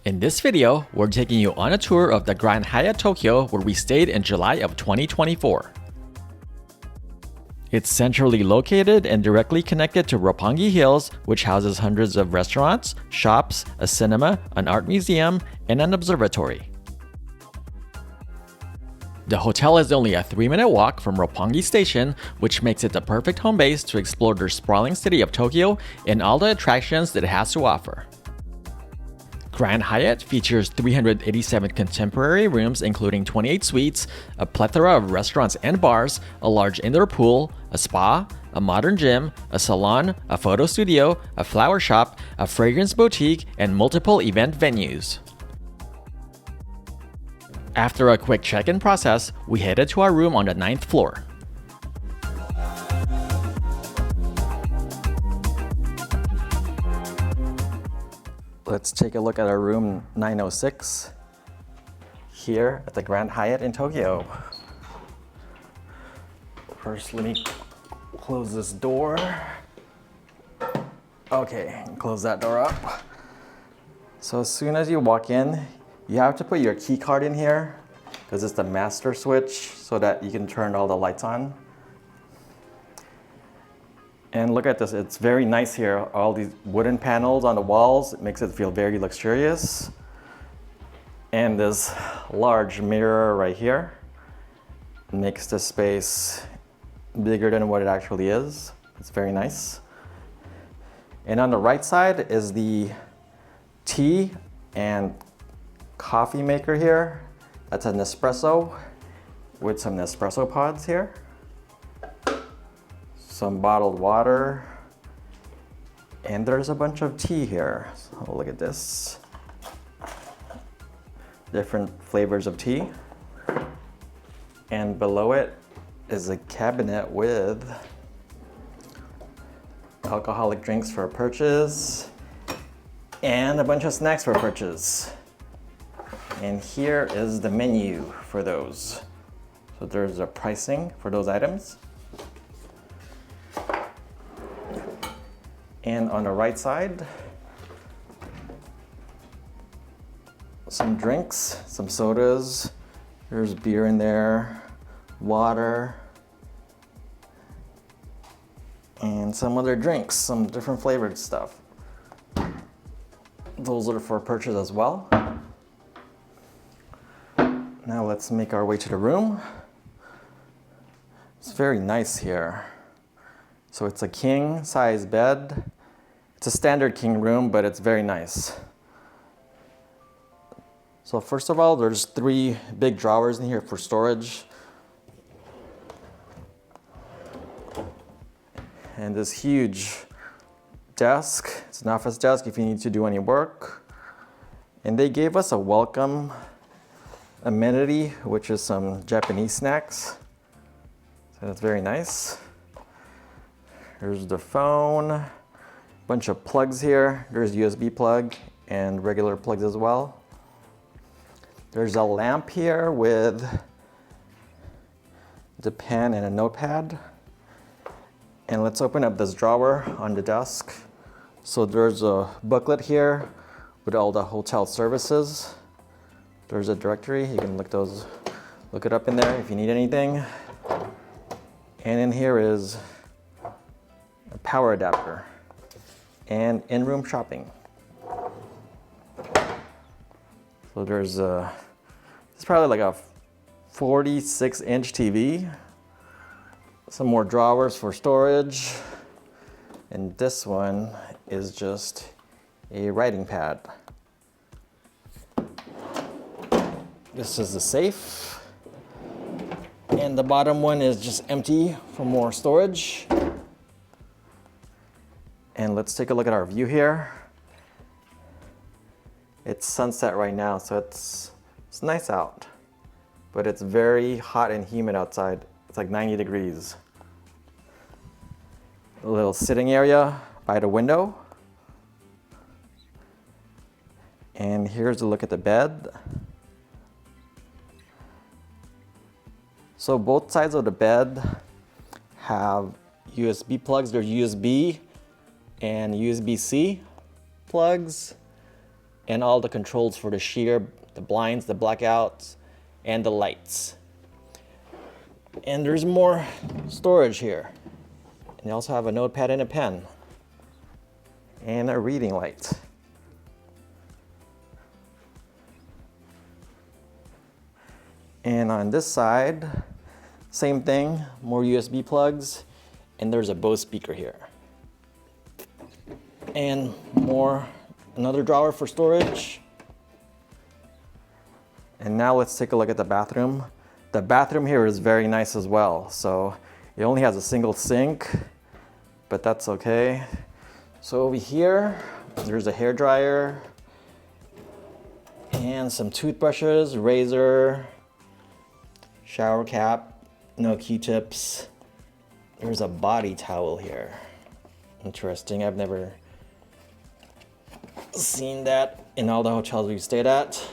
In this video, we're taking you on a tour of the Grand Hyatt Tokyo where we stayed in July of 2024. It's centrally located and directly connected to Roppongi Hills, which houses hundreds of restaurants, shops, a cinema, an art museum, and an observatory. The hotel is only a 3-minute walk from Roppongi Station, which makes it the perfect home base to explore the sprawling city of Tokyo and all the attractions that it has to offer. Grand Hyatt features 387 contemporary rooms including 28 suites, a plethora of restaurants and bars, a large indoor pool, a spa, a modern gym, a salon, a photo studio, a flower shop, a fragrance boutique, and multiple event venues. After a quick check-in process, we headed to our room on the 9th floor. Let's take a look at our room 906 here at the Grand Hyatt in Tokyo. First, let me close this door. Okay, close that door up. So as soon as you walk in, you have to put your key card in here because it's the master switch so that you can turn all the lights on. And look at this, it's very nice here. All these wooden panels on the walls, it makes it feel very luxurious. And this large mirror right here makes the space bigger than what it actually is. It's very nice. And on the right side is the tea and coffee maker here. That's an Nespresso with some Nespresso pods here. Some bottled water, and there's a bunch of tea here. So look at this. Different flavors of tea. And below it is a cabinet with alcoholic drinks for purchase and a bunch of snacks for purchase. And here is the menu for those. So there's a pricing for those items. And on the right side, some drinks, some sodas. There's beer in there, water, and some other drinks, some different flavored stuff. Those are for purchase as well. Now let's make our way to the room. It's very nice here. So it's a king size bed. It's a standard king room, but it's very nice. So first of all, there's 3 big drawers in here for storage. And this huge desk, it's an office desk if you need to do any work. And they gave us a welcome amenity, which is some Japanese snacks. So that's very nice. There's the phone, bunch of plugs here. There's USB plug and regular plugs as well. There's a lamp here with the pen and a notepad. And let's open up this drawer on the desk. So there's a booklet here with all the hotel services. There's a directory, you can look it up in there if you need anything. And in here is a power adapter and in-room shopping. So there's it's probably like a 46-inch TV. Some more drawers for storage. And this one is just a writing pad. This is the safe. And the bottom one is just empty for more storage. And let's take a look at our view here. It's sunset right now, so it's nice out. But it's very hot and humid outside. It's like 90 degrees. A little sitting area by the window. And here's a look at the bed. So both sides of the bed have USB plugs. There's USB and USB-C plugs. and all the controls for the sheer, the blinds, the blackouts, and the lights. And there's more storage here. And they also have a notepad and a pen. And a reading light. And on this side, same thing, more USB plugs, and there's a Bose speaker here. And another drawer for storage. And now let's take a look at the bathroom. The bathroom here is very nice as well. So it only has a single sink, but that's okay. So over here, there's a hairdryer and some toothbrushes, razor, shower cap, no Q-tips. There's a body towel here. Interesting, I've never seen that in all the hotels we've stayed at.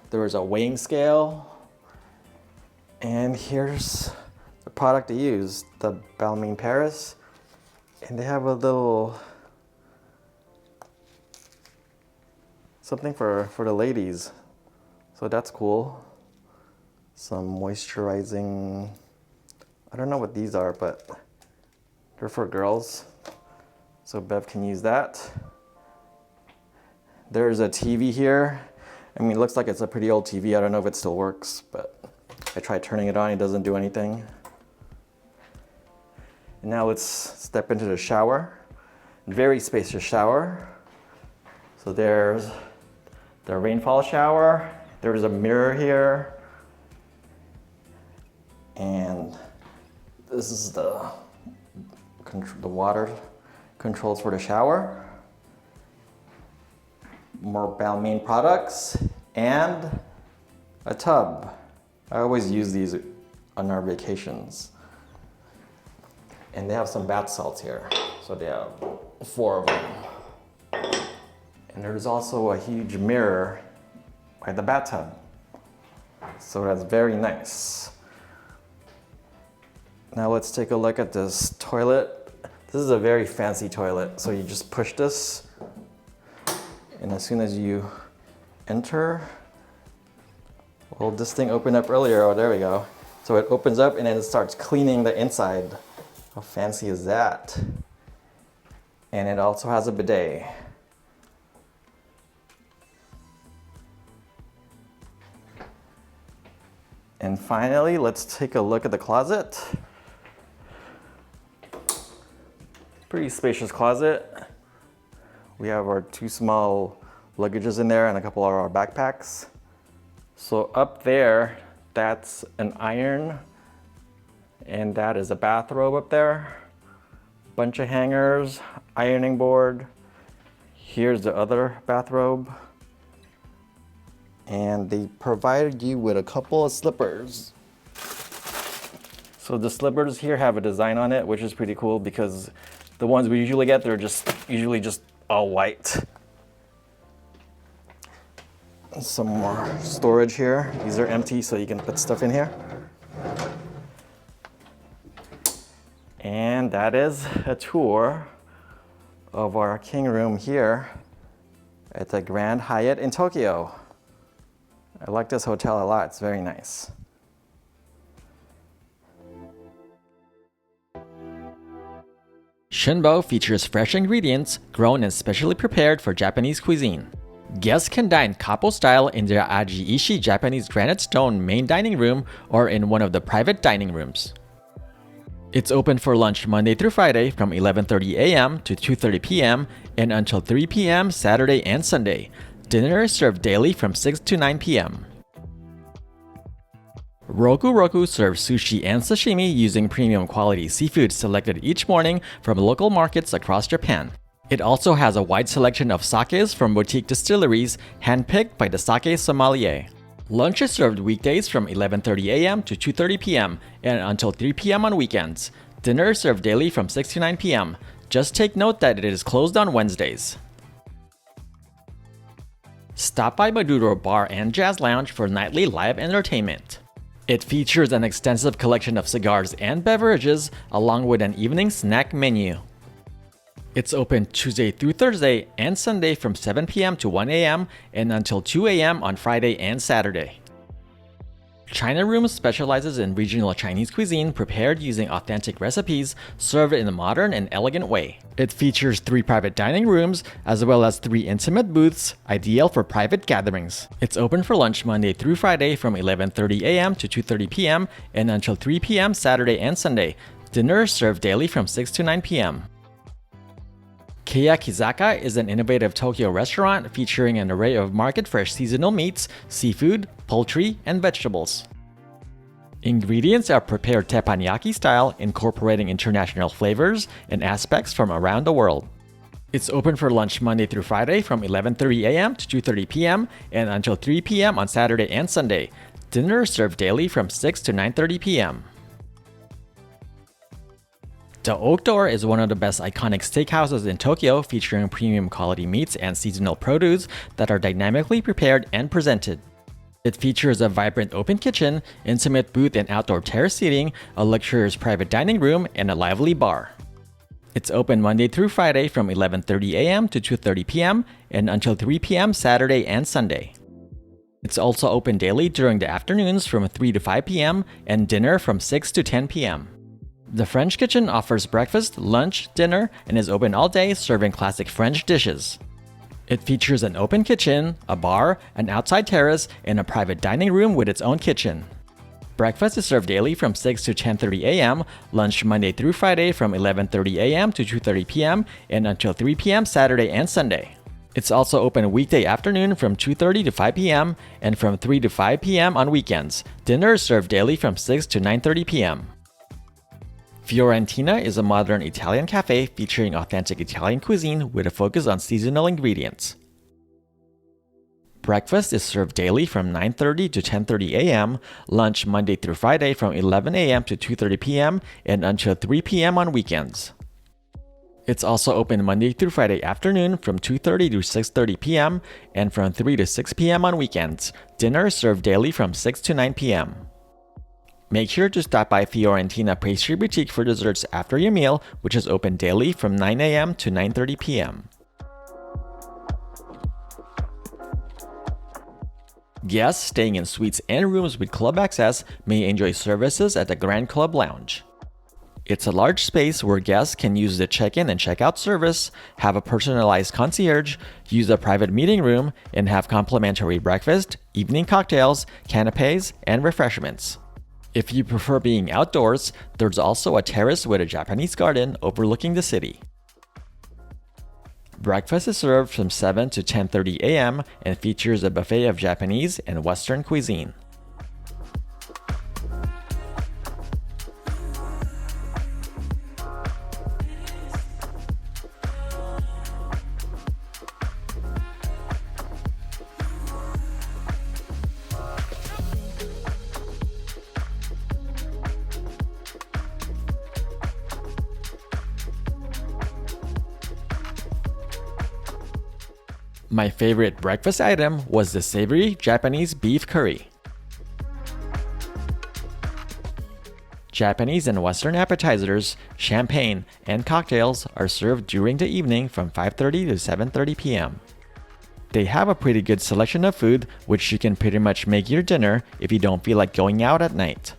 There was a weighing scale. And here's the product to use, the Balmain Paris. And they have a little something for the ladies. So that's cool. Some moisturizing, I don't know what these are, but they're for girls. So Bev can use that. There's a TV here. I mean, it looks like it's a pretty old TV. I don't know if it still works, but I tried turning it on, it doesn't do anything. And now let's step into the shower. Very spacious shower. So there's the rainfall shower. There's a mirror here. And this is the water controls for the shower. More Balmain products and a tub. I always use these on our vacations. And they have some bath salts here. So they have 4 of them. And there's also a huge mirror by the bathtub. So that's very nice. Now let's take a look at this toilet. This is a very fancy toilet. So you just push this, and as soon as you enter, well, this thing opened up earlier. Oh, there we go. So it opens up and then it starts cleaning the inside. How fancy is that? And it also has a bidet. And finally, let's take a look at the closet. Pretty spacious closet. We have our 2 small luggages in there and a couple of our backpacks. So up there, that's an iron, and that is a bathrobe up there. Bunch of hangers, ironing board. Here's the other bathrobe. And they provided you with a couple of slippers. So the slippers here have a design on it, which is pretty cool because the ones we usually get, they're usually just all white. Some more storage here. These are empty, so you can put stuff in here. And that is a tour of our king room here at the Grand Hyatt in Tokyo. I like this hotel a lot. It's very nice. Shinbo features fresh ingredients grown and specially prepared for Japanese cuisine. Guests can dine couple-style in their Aji-ishi Japanese granite stone main dining room or in one of the private dining rooms. It's open for lunch Monday through Friday from 11:30 a.m. to 2:30 p.m. and until 3 p.m. Saturday and Sunday. Dinner is served daily from 6 to 9 p.m. Roku Roku serves sushi and sashimi using premium quality seafood selected each morning from local markets across Japan. It also has a wide selection of sakes from boutique distilleries, handpicked by the sake sommelier. Lunch is served weekdays from 11:30 a.m. to 2:30 p.m. and until 3 p.m. on weekends. Dinner is served daily from 6 to 9 p.m. Just take note that it is closed on Wednesdays. Stop by Maduro Bar and Jazz Lounge for nightly live entertainment. It features an extensive collection of cigars and beverages, along with an evening snack menu. It's open Tuesday through Thursday and Sunday from 7 p.m. to 1 a.m. and until 2 a.m. on Friday and Saturday. China Room specializes in regional Chinese cuisine prepared using authentic recipes served in a modern and elegant way. It features 3 private dining rooms as well as 3 intimate booths, ideal for private gatherings. It's open for lunch Monday through Friday from 11:30 a.m. to 2:30 p.m. and until 3 p.m. Saturday and Sunday. Dinner is served daily from 6 to 9 p.m. Keiya Kizaka is an innovative Tokyo restaurant featuring an array of market-fresh seasonal meats, seafood, poultry, and vegetables. Ingredients are prepared teppanyaki style, incorporating international flavors and aspects from around the world. It's open for lunch Monday through Friday from 11:30 a.m. to 2:30 p.m. and until 3 p.m. on Saturday and Sunday. Dinner is served daily from 6 to 9:30 p.m. The Oak Door is one of the best iconic steakhouses in Tokyo, featuring premium quality meats and seasonal produce that are dynamically prepared and presented. It features a vibrant open kitchen, intimate booth and outdoor terrace seating, a luxurious private dining room, and a lively bar. It's open Monday through Friday from 11:30 a.m. to 2:30 p.m. and until 3 p.m. Saturday and Sunday. It's also open daily during the afternoons from 3 to 5 p.m. and dinner from 6 to 10 p.m. The French kitchen offers breakfast, lunch, dinner, and is open all day, serving classic French dishes. It features an open kitchen, a bar, an outside terrace, and a private dining room with its own kitchen. Breakfast is served daily from 6 to 10:30 a.m., lunch Monday through Friday from 11:30 a.m. to 2:30 p.m., and until 3 p.m. Saturday and Sunday. It's also open weekday afternoon from 2:30 to 5 p.m. and from 3 to 5 p.m. on weekends. Dinner is served daily from 6 to 9:30 p.m. Fiorentina is a modern Italian cafe featuring authentic Italian cuisine with a focus on seasonal ingredients. Breakfast is served daily from 9:30 to 10:30 a.m., lunch Monday through Friday from 11 a.m. to 2:30 p.m., and until 3 p.m. on weekends. It's also open Monday through Friday afternoon from 2:30 to 6:30 p.m. and from 3 to 6 p.m. on weekends. Dinner is served daily from 6 to 9 p.m. Make sure to stop by Fiorentina Pastry Boutique for desserts after your meal, which is open daily from 9 a.m. to 9:30 p.m. Guests staying in suites and rooms with club access may enjoy services at the Grand Club Lounge. It's a large space where guests can use the check-in and check-out service, have a personalized concierge, use a private meeting room, and have complimentary breakfast, evening cocktails, canapes, and refreshments. If you prefer being outdoors, there's also a terrace with a Japanese garden overlooking the city. Breakfast is served from 7 to 10:30 a.m. and features a buffet of Japanese and Western cuisine. My favorite breakfast item was the savory Japanese beef curry. Japanese and Western appetizers, champagne, and cocktails are served during the evening from 5:30 to 7:30 p.m. They have a pretty good selection of food, which you can pretty much make your dinner if you don't feel like going out at night.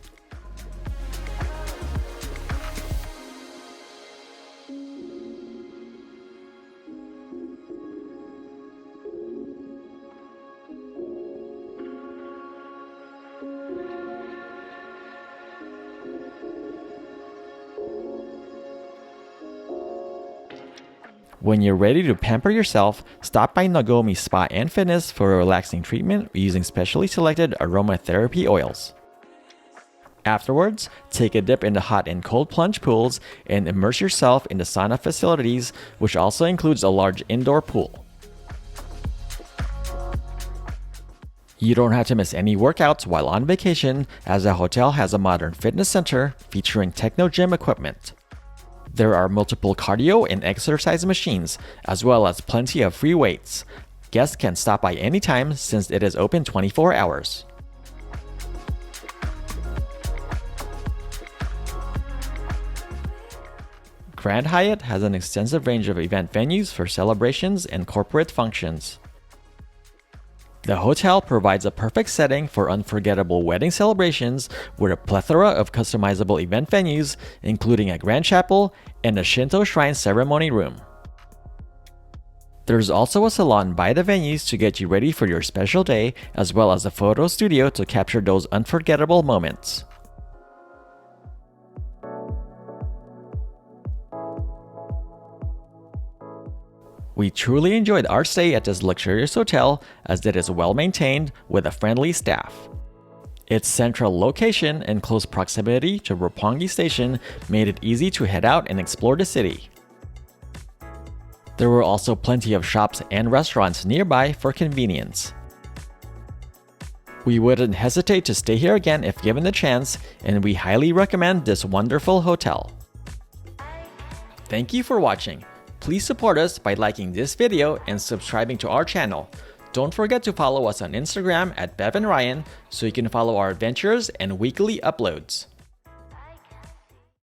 When you're ready to pamper yourself, stop by Nagomi Spa and Fitness for a relaxing treatment using specially selected aromatherapy oils. Afterwards, take a dip in the hot and cold plunge pools and immerse yourself in the sauna facilities, which also includes a large indoor pool. You don't have to miss any workouts while on vacation, as the hotel has a modern fitness center featuring techno gym equipment. There are multiple cardio and exercise machines, as well as plenty of free weights. Guests can stop by anytime since it is open 24 hours. Grand Hyatt has an extensive range of event venues for celebrations and corporate functions. The hotel provides a perfect setting for unforgettable wedding celebrations with a plethora of customizable event venues, including a grand chapel and a Shinto shrine ceremony room. There's also a salon by the venues to get you ready for your special day, as well as a photo studio to capture those unforgettable moments. We truly enjoyed our stay at this luxurious hotel, as it is well maintained with a friendly staff. Its central location and close proximity to Roppongi Station made it easy to head out and explore the city. There were also plenty of shops and restaurants nearby for convenience. We wouldn't hesitate to stay here again if given the chance, and we highly recommend this wonderful hotel. Thank you for watching. Please support us by liking this video and subscribing to our channel. Don't forget to follow us on Instagram at Bev and Ryan so you can follow our adventures and weekly uploads.